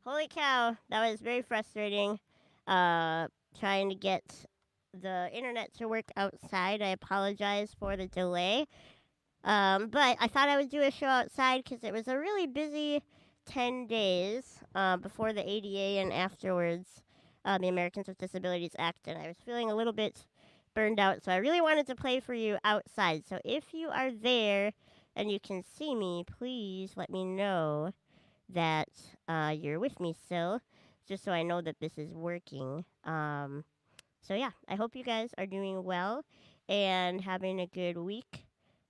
Holy cow, that was very frustrating. Uh, Trying to get the internet to work outside. I apologize for the delay. But I thought I would do a show outside because it was a really busy 10 days before the ADA and afterwards, the Americans with Disabilities Act, and I was feeling a little bit burned out, so I really wanted to play for you outside. So if you are there and you can see me, please let me know that you're with me still, just so I know that this is working. So yeah, I hope you guys are doing well and having a good week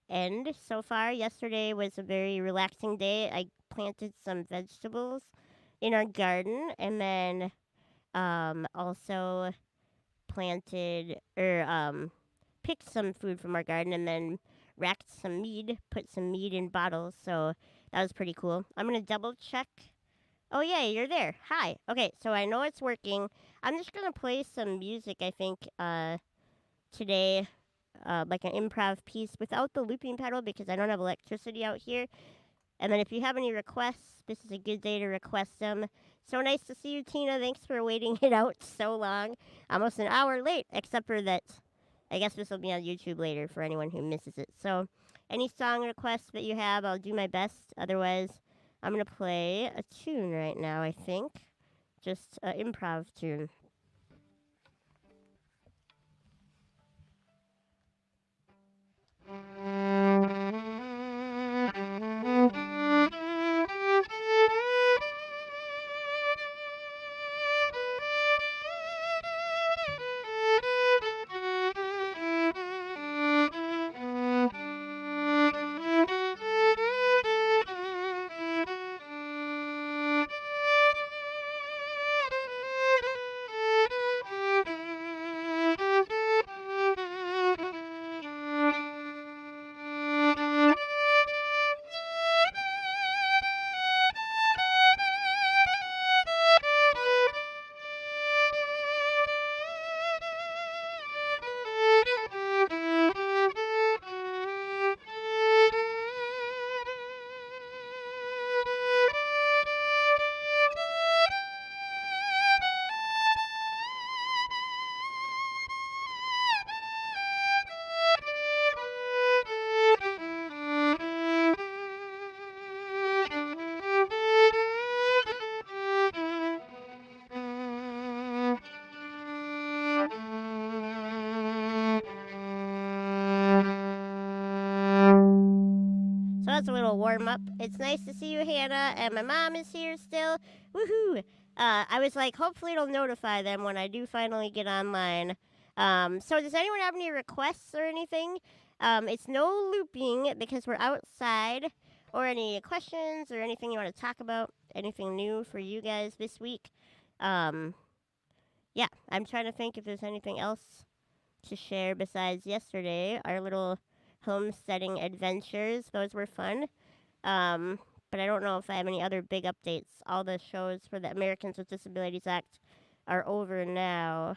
end so far. Yesterday was a very relaxing day. I planted some vegetables in our garden and then also planted or picked some food from our garden and then racked some mead, put some mead in bottles. So that was pretty cool. I'm going to double check. Oh, yeah, you're there. Hi. Okay, so I know it's working. I'm just going to play some music, I think, today, like an improv piece without the looping pedal because I don't have electricity out here. And then if you have any requests, this is a good day to request them. So nice to see you, Tina. Thanks for waiting it out so long. Almost an hour late, except for that. I guess this will be on YouTube later for anyone who misses it. So, any song requests that you have, I'll do my best. Otherwise, I'm going to play a tune right now, I think. Just an improv tune. So that's a little warm up. It's nice to see you, Hannah, and my mom is here still. Woohoo! I was like, hopefully it'll notify them when I do finally get online. So does anyone have any requests or anything? It's no looping because we're outside. Or any questions or anything you want to talk about? Anything new for you guys this week? Um, yeah, I'm trying to think if there's anything else to share besides yesterday. Our little homesteading adventures. Those were fun. Um, but I don't know if I have any other big updates. All the shows for the Americans with Disabilities Act are over now.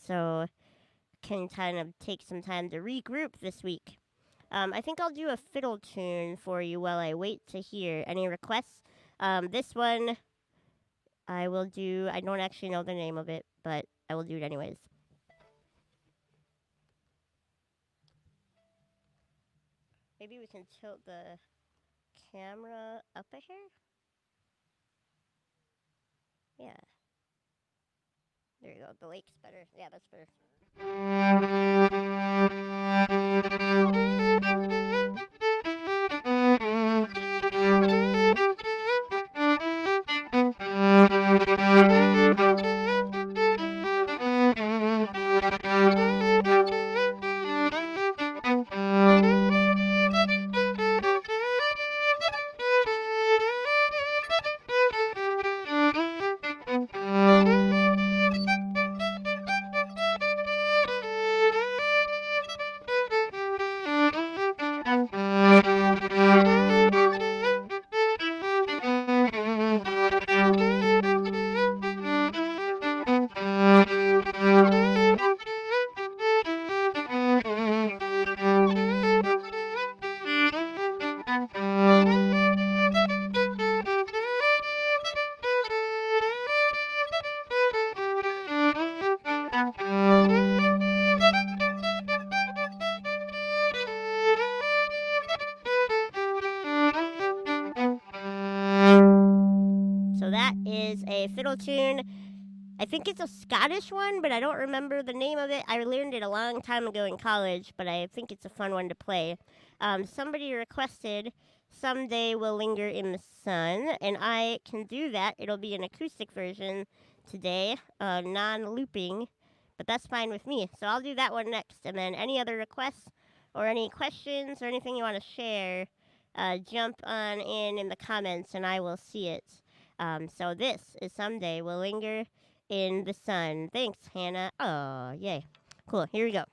So can kind of take some time to regroup this week. I think I'll do a fiddle tune for you while I wait to hear any requests. This one I will do. I don't actually know the name of it, but I will do it anyways. Maybe we can tilt the camera up a hair? Yeah. There you go. The lake's better. Yeah, that's better. So that is a fiddle tune. I think it's a Scottish one, but I don't remember the name of it. I learned it a long time ago in college, but I think it's a fun one to play. Somebody requested Someday We'll Linger in the Sun, and I can do that. It'll be an acoustic version today, non looping, but that's fine with me. So I'll do that one next, and then any other requests or any questions or anything you want to share, jump on in the comments, and I will see it. So this is Someday We'll Linger in the Sun. Thanks, Hannah. Oh, yay. Cool. Here we go.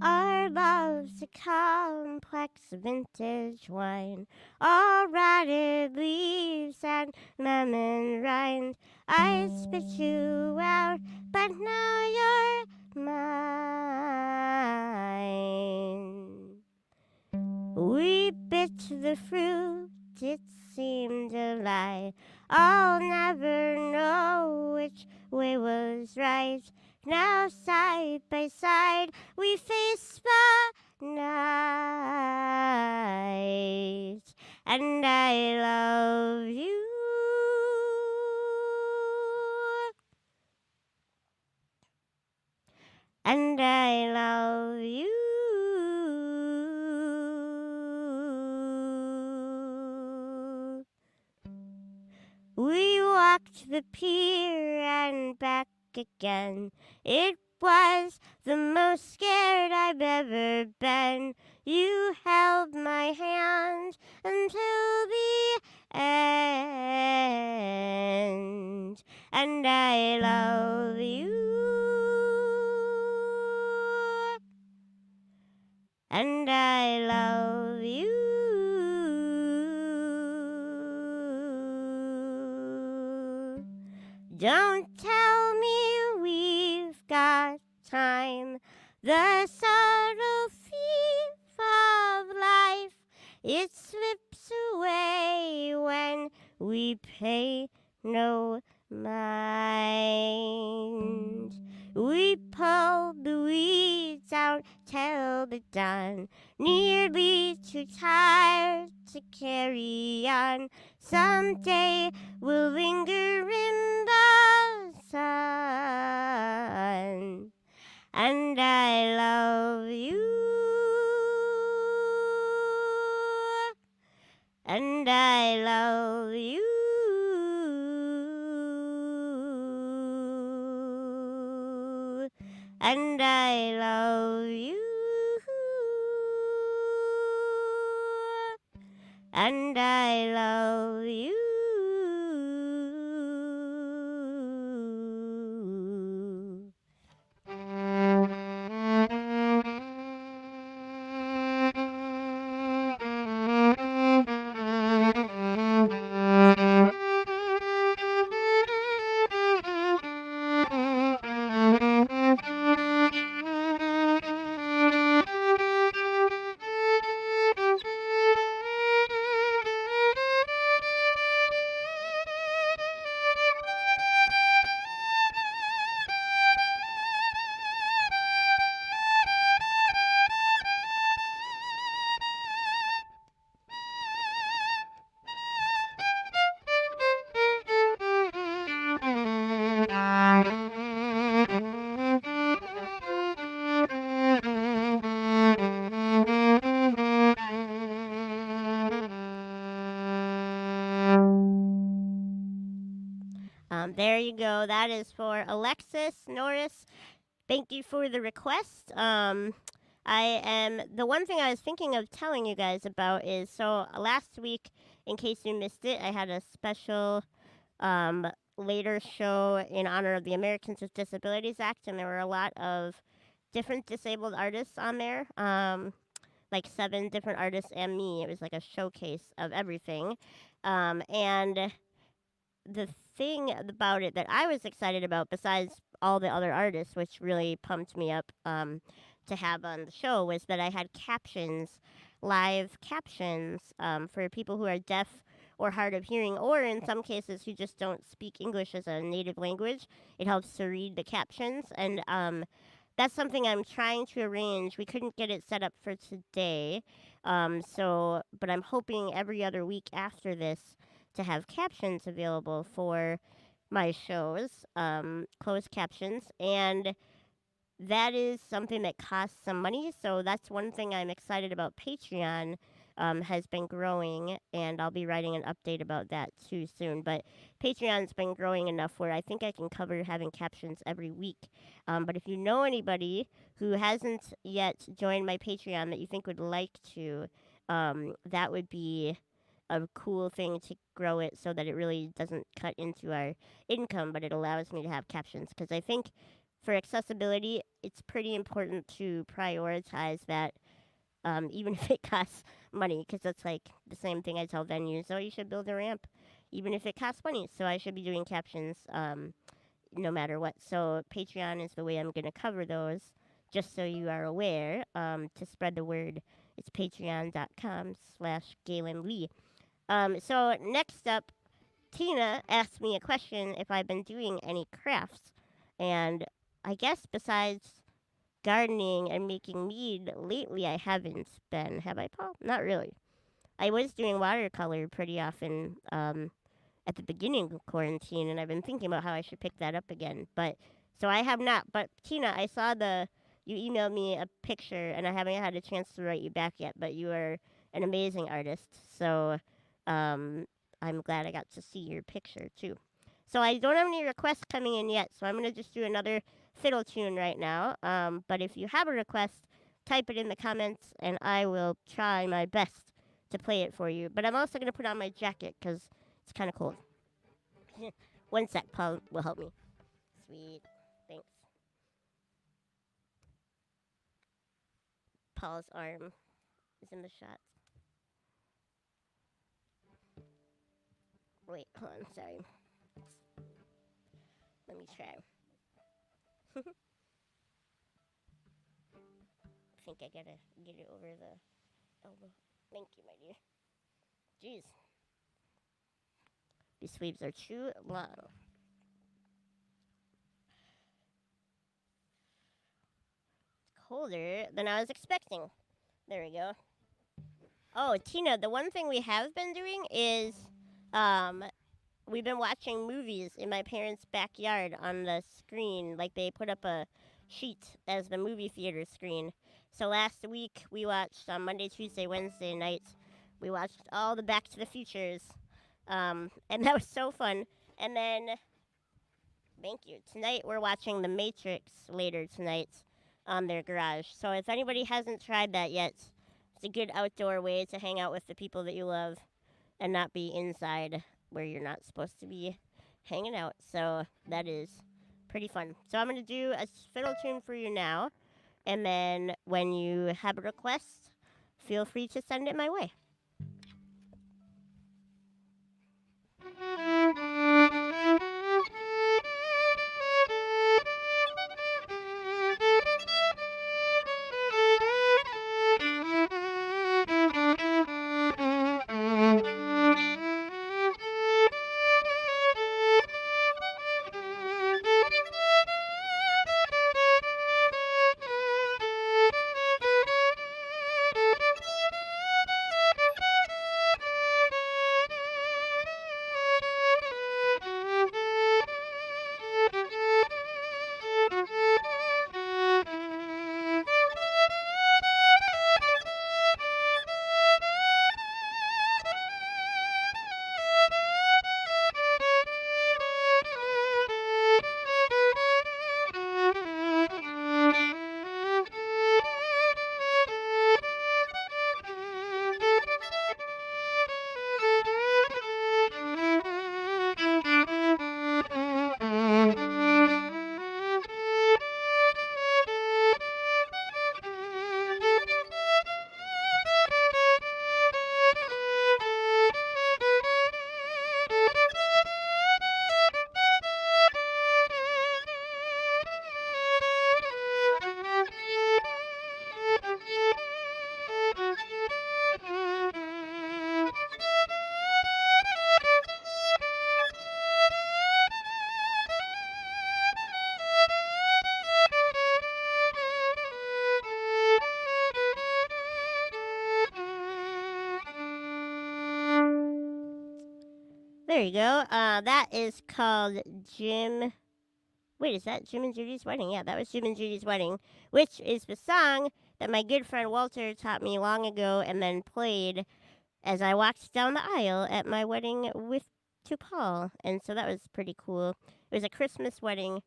Our love's a complex vintage wine, all rotted leaves and lemon rind. I spit you out, but now you're mine. We bit the fruit, it seemed a lie. I'll never know which way was right. Now side by side we face the night, and I love you. And I love you. We walked the pier and back again. It was the most scared I've ever been. You held my hand until the end, and I love you. And I love you. Don't tell me we've got time. The subtle thief of life, it slips away when we pay no mind. We pulled the weeds out till the dawn, nearly too tired to carry on. Someday we'll linger in the sun, and I love you. And I love you. And I love you. And I love you. There you go. That is for Alexis Norris. Thank you for the request. I am the one thing I was thinking of telling you guys about is so last week, in case you missed it, I had a special later show in honor of the Americans with Disabilities Act, and there were a lot of different disabled artists on there. Like 7 different artists and me. It was like a showcase of everything. And the thing about it that I was excited about, besides all the other artists, which really pumped me up to have on the show, was that I had captions, live captions for people who are deaf or hard of hearing, or in some cases who just don't speak English as a native language. It helps to read the captions, and that's something I'm trying to arrange. We couldn't get it set up for today, but I'm hoping every other week after this to have captions available for my shows, closed captions, and that is something that costs some money. So that's one thing I'm excited about. Patreon has been growing, and I'll be writing an update about that too soon. But Patreon's been growing enough where I think I can cover having captions every week. But if you know anybody who hasn't yet joined my Patreon that you think would like to, that would be a cool thing to grow it so that it really doesn't cut into our income, but it allows me to have captions. Because I think for accessibility, it's pretty important to prioritize that, even if it costs money, because that's like the same thing I tell venues. Oh, you should build a ramp, even if it costs money. So I should be doing captions, no matter what. So Patreon is the way I'm going to cover those, just so you are aware, to spread the word. It's patreon.com/Gaelynn Lea. So next up, Tina asked me a question if I've been doing any crafts. And I guess besides gardening and making mead lately, I haven't been. Have I, Paul? Not really. I was doing watercolor pretty often at the beginning of quarantine, and I've been thinking about how I should pick that up again. But so I have not. But Tina, I saw you emailed me a picture, and I haven't had a chance to write you back yet. But you are an amazing artist, so um, I'm glad I got to see your picture too. So I don't have any requests coming in yet, so I'm gonna just do another fiddle tune right now. But if you have a request, type it in the comments, and I will try my best to play it for you. But I'm also gonna put on my jacket because it's kind of cold. One sec, Paul will help me. Sweet, thanks. Paul's arm is in the shot. Wait, hold on, sorry. Let me try. I think I gotta get it over the elbow. Thank you, my dear. Jeez, these sleeves are too long. It's colder than I was expecting. There we go. Oh, Tina, the one thing we have been doing is um, we've been watching movies in my parents' backyard on the screen. Like they put up a sheet as the movie theater screen. So last week we watched on Monday, Tuesday, Wednesday nights. We watched all the Back to the Futures, and that was so fun. And then, thank you. Tonight we're watching The Matrix later tonight on their garage. So if anybody hasn't tried that yet, it's a good outdoor way to hang out with the people that you love and not be inside where you're not supposed to be hanging out. So that is pretty fun. So I'm going to do a fiddle tune for you now. And then when you have a request, feel free to send it my way. There you go. That is called Jim. Wait, is that Jim and Judy's Wedding? Yeah, that was Jim and Judy's Wedding, which is the song that my good friend Walter taught me long ago and then played as I walked down the aisle at my wedding with to Paul. And so that was pretty cool. It was a Christmas wedding,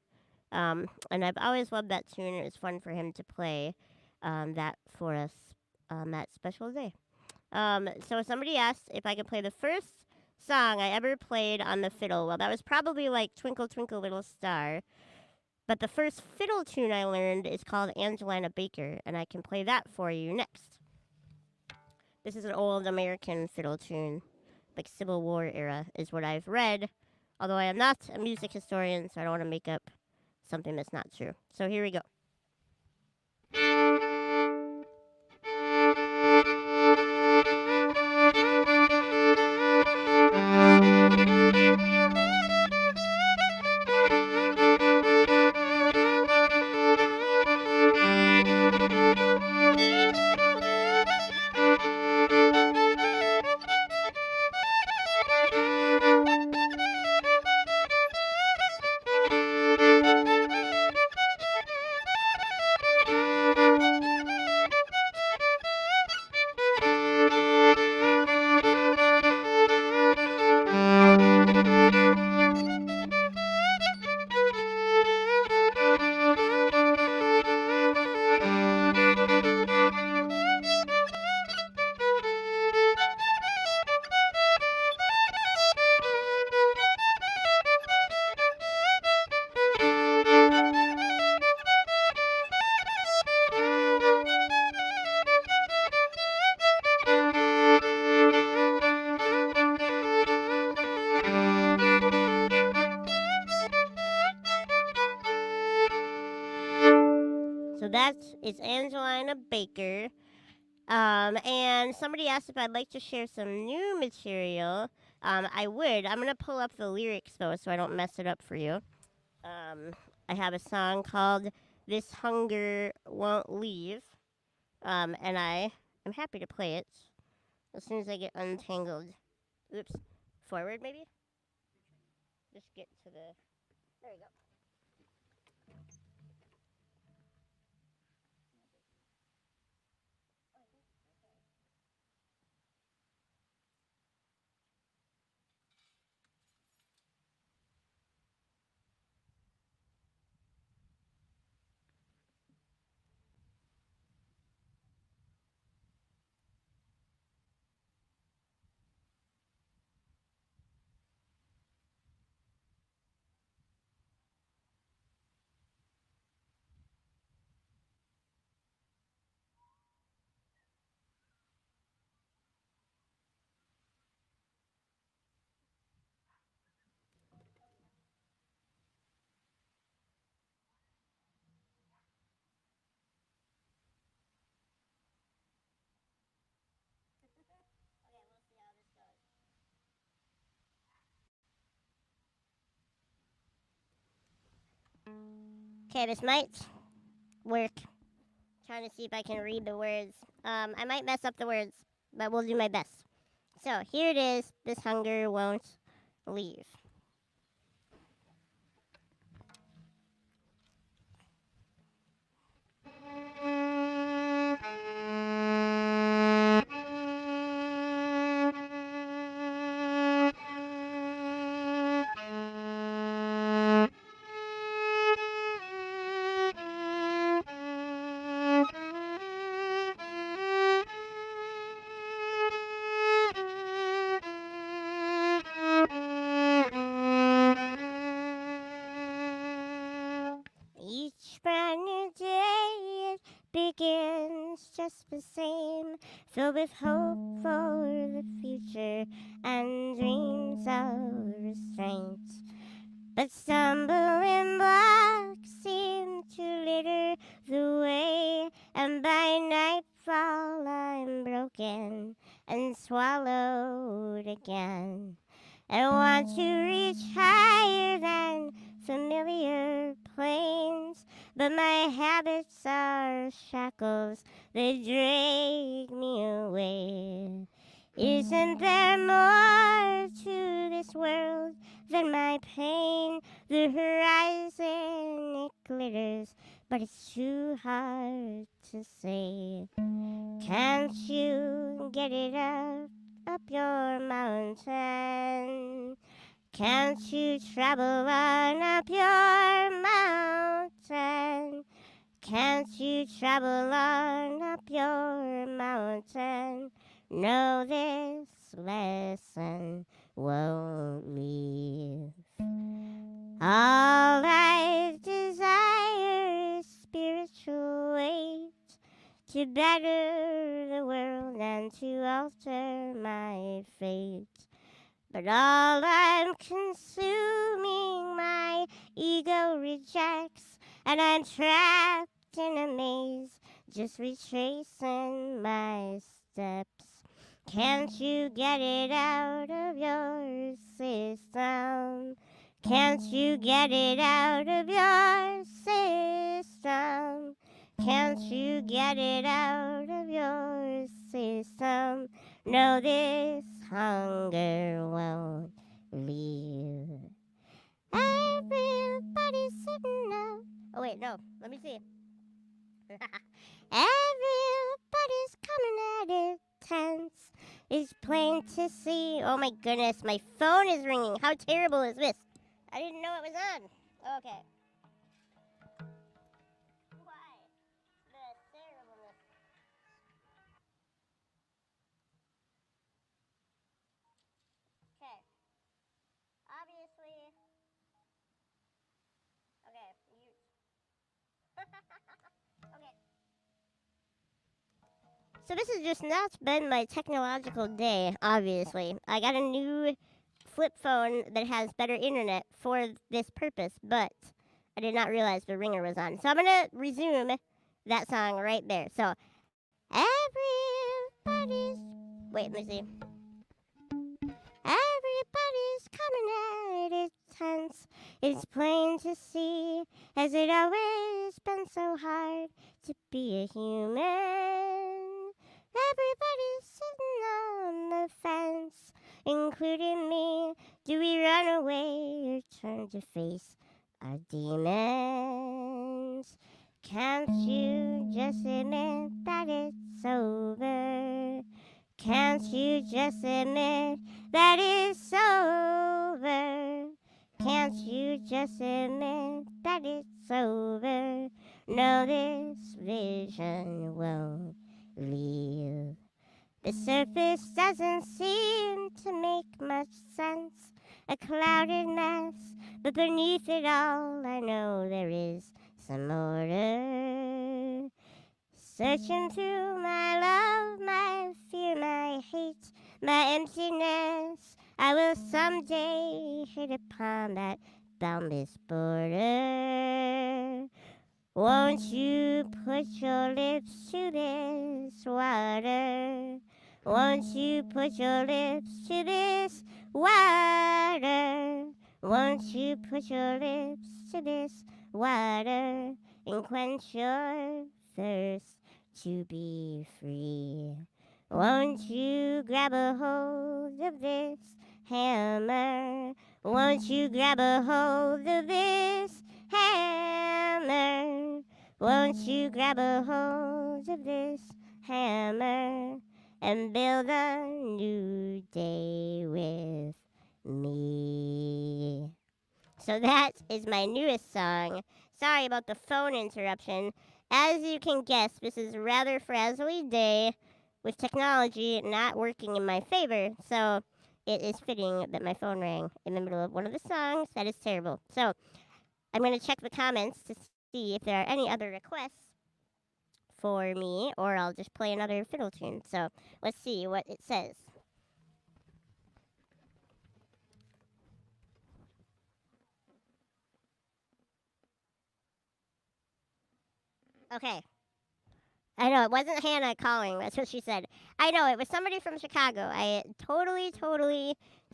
and I've always loved that tune. It was fun for him to play that for us on that special day. So somebody asked if I could play the first song I ever played on the fiddle. Well, that was probably like Twinkle Twinkle Little Star. But the first fiddle tune I learned is called Angelina Baker, and I can play that for you next. This is an old American fiddle tune, like Civil War era, is what I've read. Although I am not a music historian, so I don't want to make up something that's not true. So here we go. So that is Angelina Baker. And somebody asked if I'd like to share some new material. I would. I'm going to pull up the lyrics, though, so I don't mess it up for you. I have a song called This Hunger Won't Leave. And I am happy to play it as soon as I get untangled. Oops. Forward, maybe? Just get to the. There we go. Okay, this might work. Trying to see if I can read the words. I might mess up the words, but we'll do my best. So here it is. This hunger won't leave. Each brand new day it begins just the same, filled with hope for the future and dreams of restraint. But stumbling blocks seem to litter the way, and by nightfall I'm broken and swallowed again. I want to reach higher than familiar planes, but my habits are shackles that drag me away. Isn't there more to this this world than my pain. The horizon, it glitters, but it's too hard to say. Can't you get it up your mountain? Can't you travel on up your mountain? Can't you travel on up your mountain? No, this lesson won't leave. All I desire is spiritual weight to better the world and to alter my fate. But all I'm consuming, my ego rejects, and I'm trapped in a maze, just retracing my steps. Can't you get it out of your system? Can't you get it out of your system? Can't you get it out of your system? No, this hunger won't leave. Everybody's sitting up. Oh, wait, no. Let me see. Everybody's coming at it tense. It's plain to see. Oh, my goodness. My phone is ringing. How terrible is this? I didn't know it was on. Okay. Why? The terribleness. Okay. Obviously. Okay. Okay. So this has just not been my technological day, obviously. I got a new flip phone that has better internet for this purpose, but I did not realize the ringer was on. So I'm going to resume that song right there. So everybody's... Wait, let me see. Everybody's coming at it tense. It's plain to see, as it always been so hard to be a human. Everybody's sitting on the fence, including me. Do we run away or turn to face our demons? Can't you just admit that it's over? Can't you just admit that it's over? Can't you just admit that it's over? No, this vision won't leave. The surface doesn't seem to make much sense, a clouded mess, but beneath it all I know there is some order. Searching through my love, my fear, my hate, my emptiness, I will someday hit upon that boundless border. Won't you put your lips to this water? Won't you put your lips to this water? Won't you put your lips to this water and quench your thirst to be free? Won't you grab a hold of this hammer? Won't you grab a hold of this hammer? Won't you grab a hold of this hammer and build a new day with me? So that is my newest song. Sorry about the phone interruption. As you can guess, this is a rather frazzly day with technology not working in my favor. So it is fitting that my phone rang in the middle of one of the songs. That is terrible. So I'm going to check the comments to see if there are any other requests for me, or I'll just play another fiddle tune. So let's see what it says. Okay. I know, it wasn't Hannah calling. That's what she said. I know, it was somebody from Chicago. I totally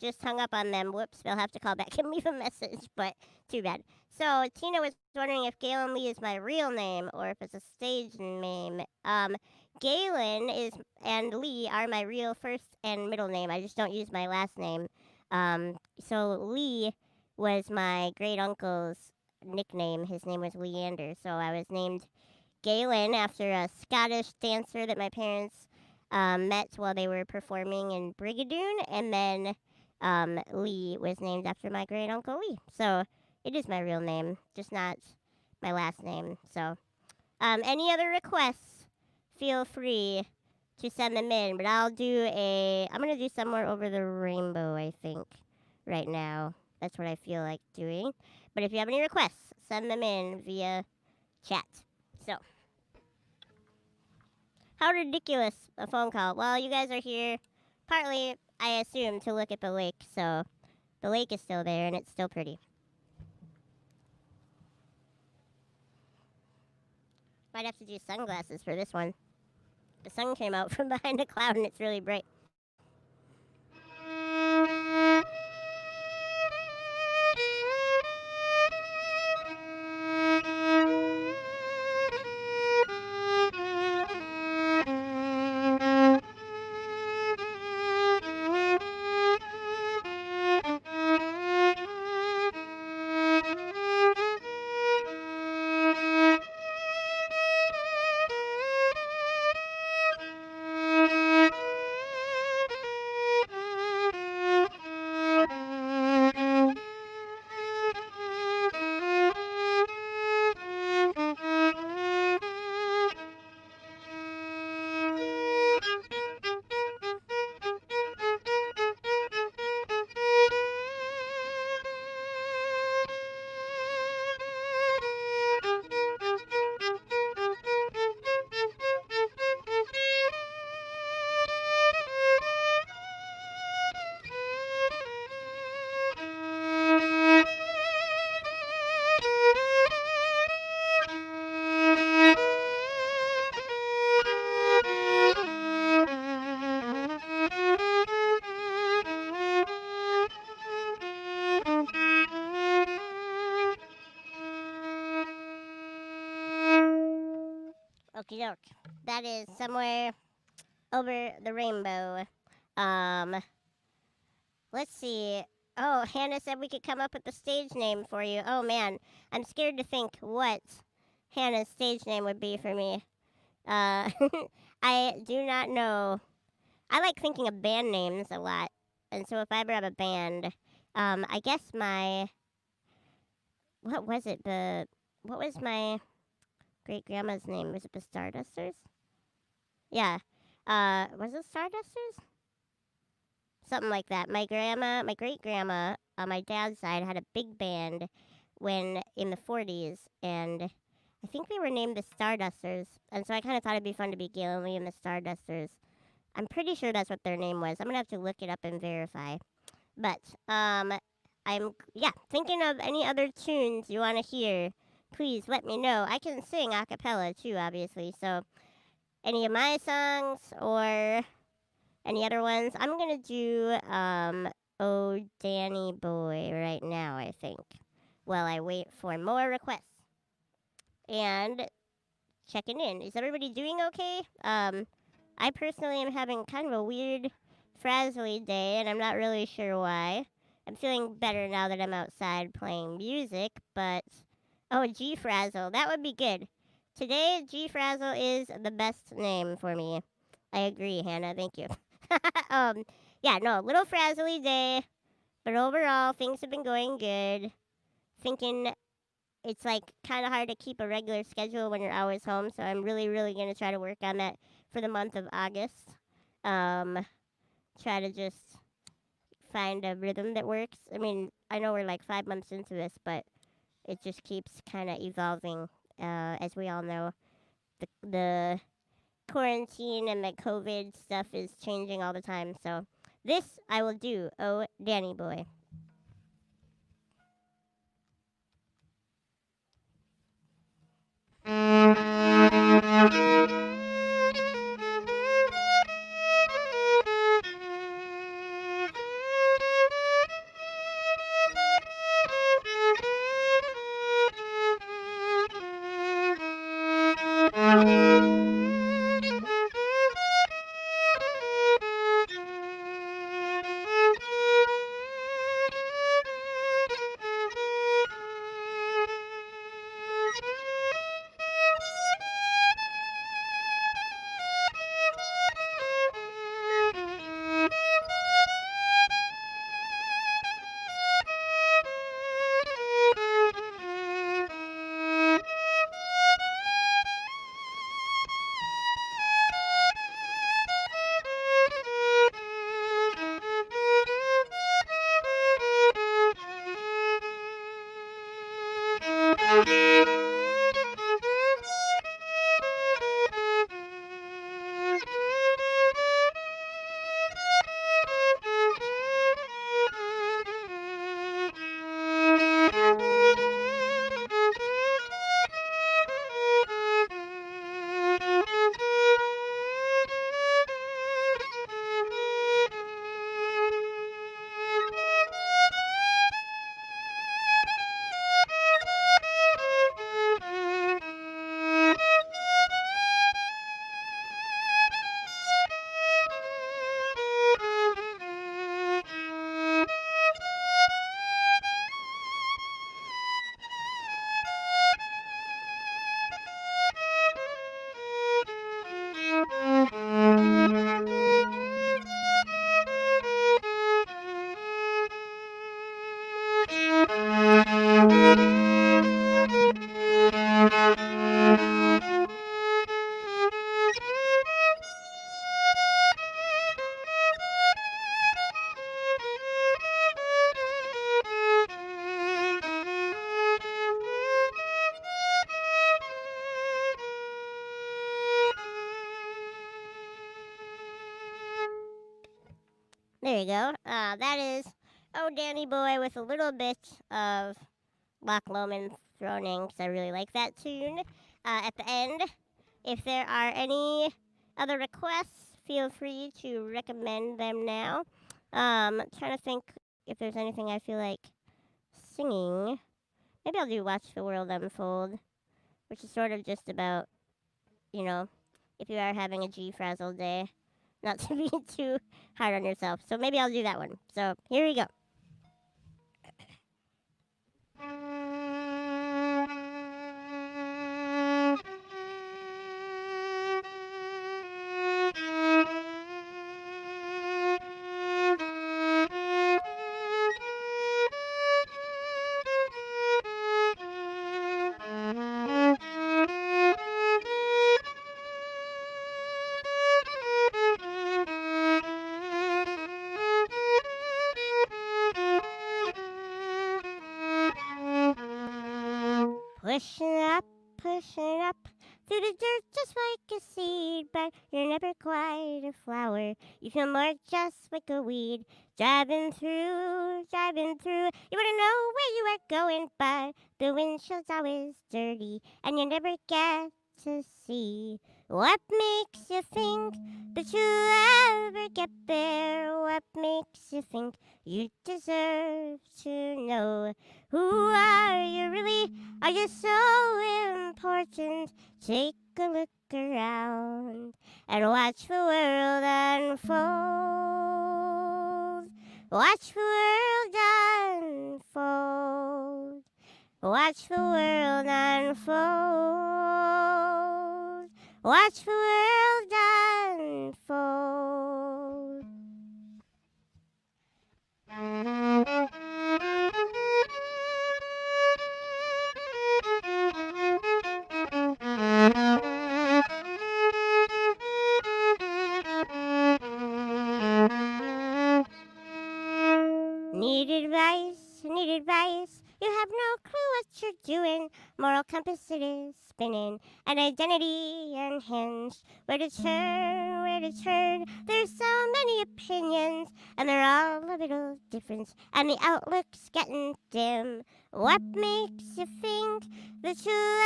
just hung up on them. Whoops, they'll have to call back and leave a message, but too bad. So, Tina was wondering if Gaelynn Lea is my real name or if it's a stage name. Gaelynn is and Lee are my real first and middle name. I just don't use my last name. So Lee was my great uncle's nickname. His name was Leander. So I was named Gaelynn after a Scottish dancer that my parents met while they were performing in Brigadoon, and then Lee was named after my great uncle Lee. So it is my real name, just not my last name. So any other requests, feel free to send them in. But I'm gonna do somewhere over the rainbow. I think right now that's what I feel like doing. But if you have any requests, send them in via chat. So. How ridiculous a phone call. Well, you guys are here partly, I assume, to look at the lake. So the lake is still there and it's still pretty. Might have to do sunglasses for this one. The sun came out from behind a cloud and it's really bright. Okie doke. That is somewhere over the rainbow. Um, let's see. Oh, Hannah said we could come up with a stage name for you. Oh man, I'm scared to think what Hannah's stage name would be for me. Uh, I do not know. I like thinking of band names a lot, and so if I ever have a band, I guess my what was it? What was my great grandma's name? Was it the Stardusters? Yeah. Was it Stardusters? Something like that. My great grandma on my dad's side had a big band when in the 40s, and I think they were named the Stardusters. And so I kind of thought it'd be fun to be Gaelynn Lea and the Stardusters. I'm pretty sure that's what their name was. I'm gonna have to look it up and verify. But I'm thinking of any other tunes you want to hear. Please let me know. I can sing a cappella too, obviously. So any of my songs or any other ones, I'm gonna do Oh Danny Boy right now. I think. While I wait for more requests and checking in. Is everybody doing okay? I personally am having kind of a weird, frazzly day, and I'm not really sure why. I'm feeling better now that I'm outside playing music, but oh, G Frazzle, that would be good. Today, G Frazzle is the best name for me. I agree, Hannah. Thank you. Yeah, no, little frazzly day, but overall things have been going good. Thinking it's like kind of hard to keep a regular schedule when you're always home. So I'm really, really gonna try to work on that for the month of August. Um, Try to just find a rhythm that works. I mean, I know we're like 5 months into this, but it just keeps kind of evolving. As we all know, the quarantine and the COVID stuff is changing all the time. So this I will do. Oh, Danny boy. There you go. That is Oh Danny Boy with a little bit of Loch Lomond thrown in because I really like that tune. At the end, if there are any other requests, feel free to recommend them now. Trying to think if there's anything I feel like singing. Maybe I'll do Watch the World Unfold, which is sort of just about, you know, if you are having a G frazzled day, not to be too hard on yourself. So maybe I'll do that one. So here we go. Pushing up through the dirt just like a seed, but you're never quite a flower. You feel more just like a weed. Driving through. You wanna know where you are going, but the windshield's always dirty, and you never get to see what makes you think that you'll ever get there. What makes you think you deserve to know? Who are you really? Are you so important? Take a look around and watch the world unfold. Watch the world unfold. Watch the world unfold. Watch the world unfold. Need advice, need advice. You have no clue what you're doing. Moral compass it is spinning. An identity unhinged. Where to turn, where to turn. There's so many opinions, and they're all a little different. And the outlook's getting dim. What makes you think that you'll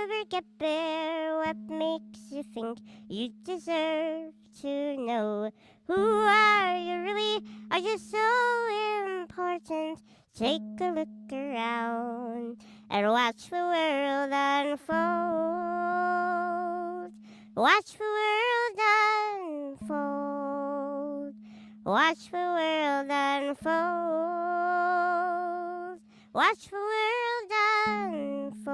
ever get there? What makes you think you deserve to know? Who are you really? Are you so important? Take a look around and watch the world unfold. Watch the world unfold. Watch the world unfold. Watch the world unfold.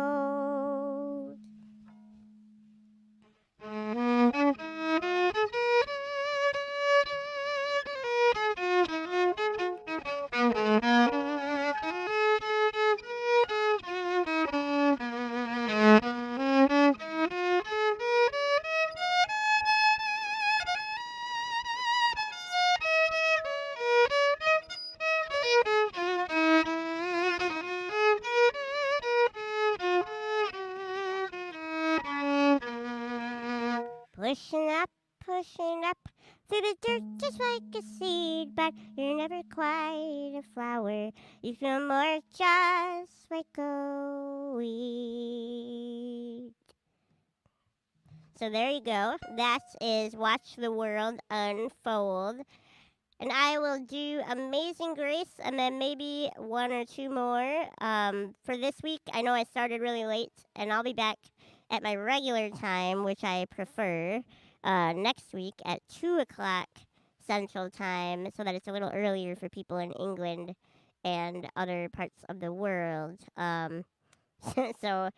Pushing up through the dirt just like a seed, but you're never quite a flower. You feel more just like a weed. So there you go. That is Watch the World Unfold. And I will do Amazing Grace and then maybe one or two more for this week. I know I started really late, and I'll be back at my regular time, which I prefer, next week at 2 o'clock Central Time, so that it's a little earlier for people in England and other parts of the world. So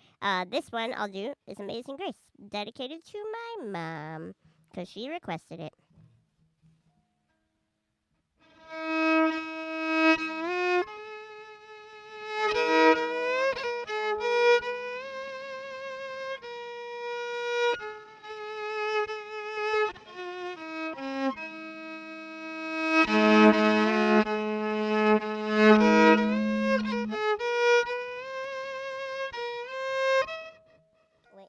this one I'll do is Amazing Grace, dedicated to my mom, because she requested it. Wait.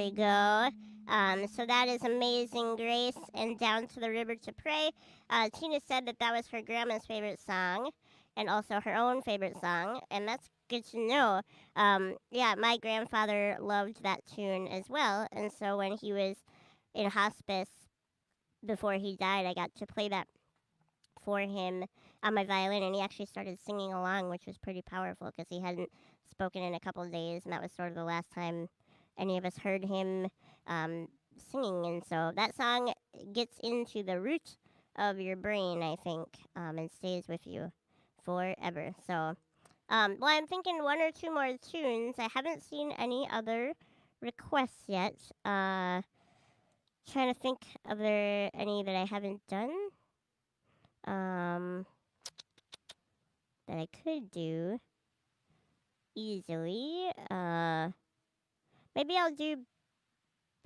we go. So that is Amazing Grace and Down to the River to Pray. Tina said that that was her grandma's favorite song and also her own favorite song, and that's good to know. Yeah, my grandfather loved that tune as well, and so when he was in hospice before he died, I got to play that for him on my violin, and he actually started singing along, which was pretty powerful because he hadn't spoken in a couple of days, and that was sort of the last time any of us heard him um, singing. And so that song gets into the root of your brain, I think, and stays with you forever. So, well, I'm thinking one or two more tunes. I haven't seen any other requests yet. Trying to think of there any that I haven't done. Um, that I could do easily. Maybe I'll do.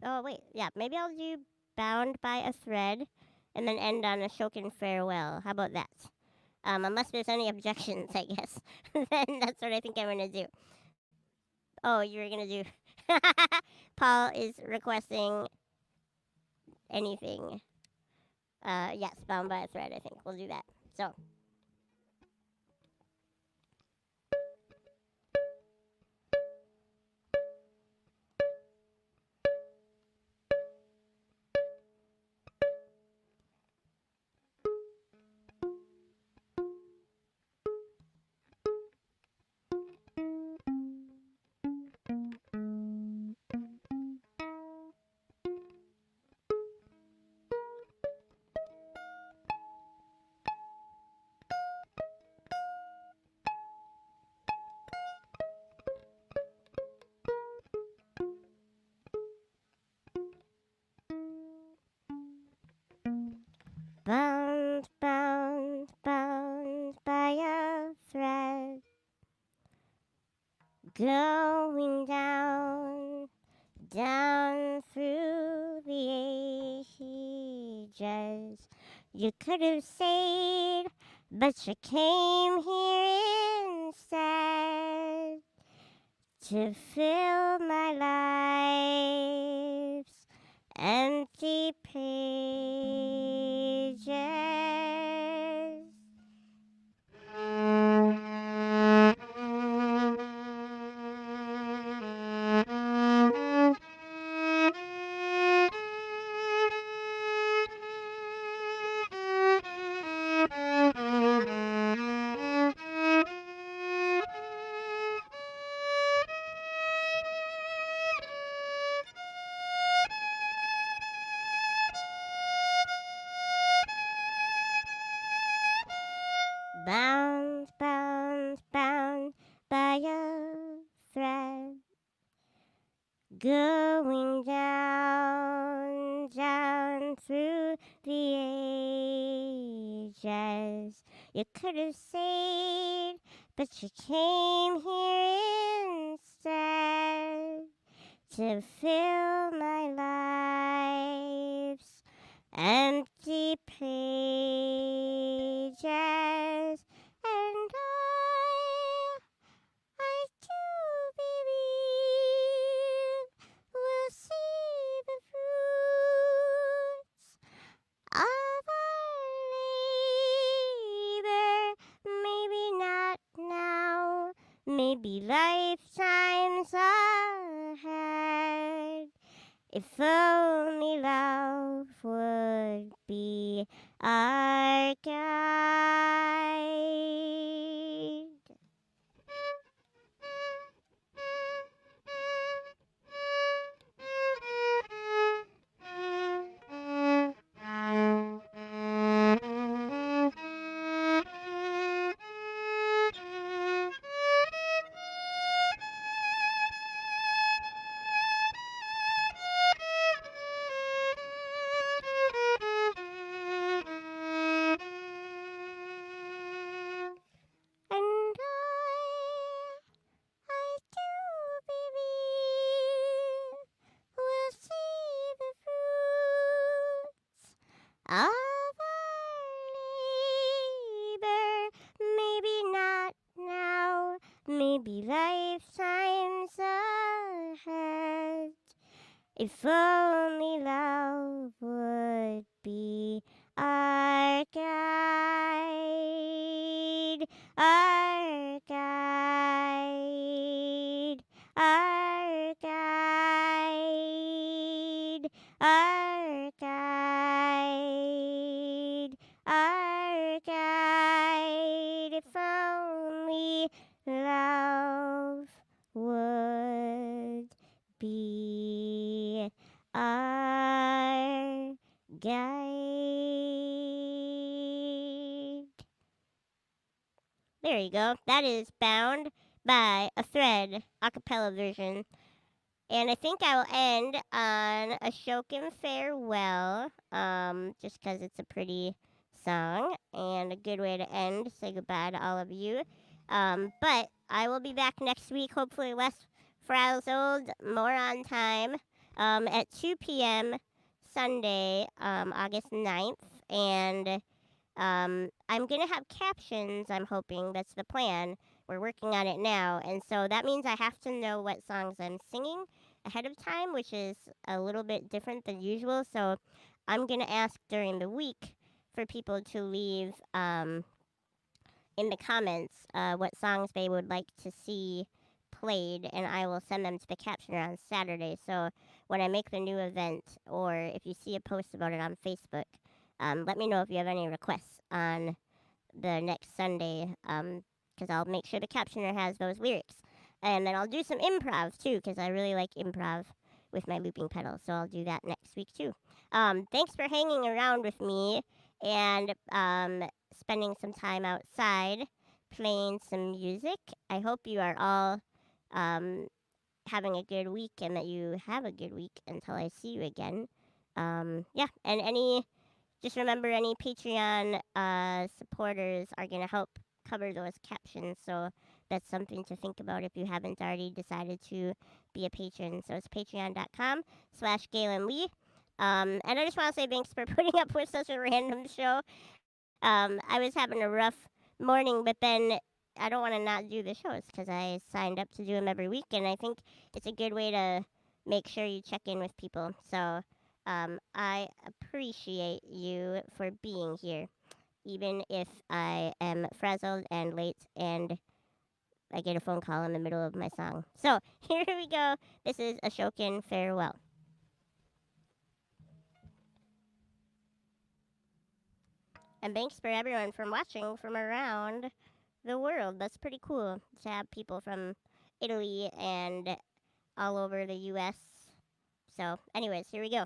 Oh wait, yeah. Maybe I'll do "Bound by a Thread," and then end on a "Shoken Farewell." How about that? Unless there's any objections, I guess. Then that's what I think I'm gonna do. Oh, you were gonna do. Paul is requesting anything. Yes, "Bound by a Thread." I think we'll do that. So. Bound, bound, bound by a thread, going down, down through the ages. You could have stayed, but you came here instead to fill my life's empty pages. Bound, bound, bound by a thread, going down, down through the ages. You could have stayed, but you came here instead to fill my life's empty pages. And I do believe we'll see the fruits of our labor. Maybe not now, maybe lifetimes ahead. If only love would be our guide. And I do believe we'll see the fruits of our labor. Maybe not now, maybe lifetimes ahead. If only love would be our guide, our guide, our guide, our guide, our guide. If only love would be our guide. There you go. That is Bound by a Thread, a cappella version. And I think I will end on a Shokin Farewell, just because it's a pretty song and a good way to end. Say goodbye to all of you. But I will be back next week, hopefully less frazzled, more on time, at 2 p.m. Sunday, August 9th. And I'm going to have captions, I'm hoping. That's the plan. We're working on it now. And so that means I have to know what songs I'm singing ahead of time, which is a little bit different than usual. So I'm going to ask during the week for people to leave in the comments what songs they would like to see played, and I will send them to the captioner on Saturday. So when I make the new event, or if you see a post about it on Facebook, let me know if you have any requests on the next Sunday, because I'll make sure the captioner has those lyrics. And then I'll do some improv too, because I really like improv with my looping pedal. So I'll do that next week too. Thanks for hanging around with me and spending some time outside playing some music. I hope you are all having a good week and that you have a good week until I see you again. Yeah, and just remember any Patreon supporters are going to help cover those captions. So that's something to think about if you haven't already decided to be a patron. So it's patreon.com/Gaelynn Lea. And I just want to say thanks for putting up with such a random show. I was having a rough morning, but then I don't want to not do the shows because I signed up to do them every week, and I think it's a good way to make sure you check in with people. So I appreciate you for being here, even if I am frazzled and late and I get a phone call in the middle of my song. So here we go. This is Ashokan Farewell. And thanks for everyone from watching from around the world. That's pretty cool to have people from Italy and all over the US. So, anyways, here we go.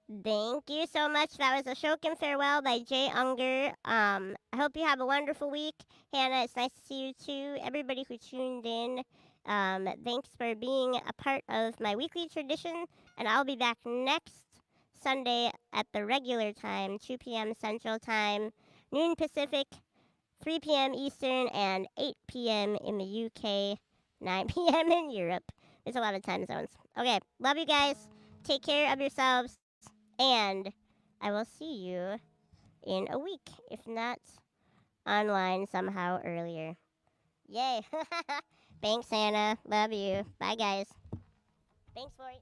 Thank you so much. That was a Shokin Farewell by Jay Unger. I hope you have a wonderful week. Hannah, it's nice to see you too. Everybody who tuned in, thanks for being a part of my weekly tradition. And I'll be back next Sunday at the regular time, 2 p.m. Central Time, noon Pacific, 3 p.m. Eastern, and 8 p.m. in the UK, 9 p.m. in Europe. There's a lot of time zones. Okay, love you guys. Take care of yourselves, and I will see you in a week, if not online somehow earlier. Yay! Thanks, Anna. Love you. Bye, guys. Thanks, Lori.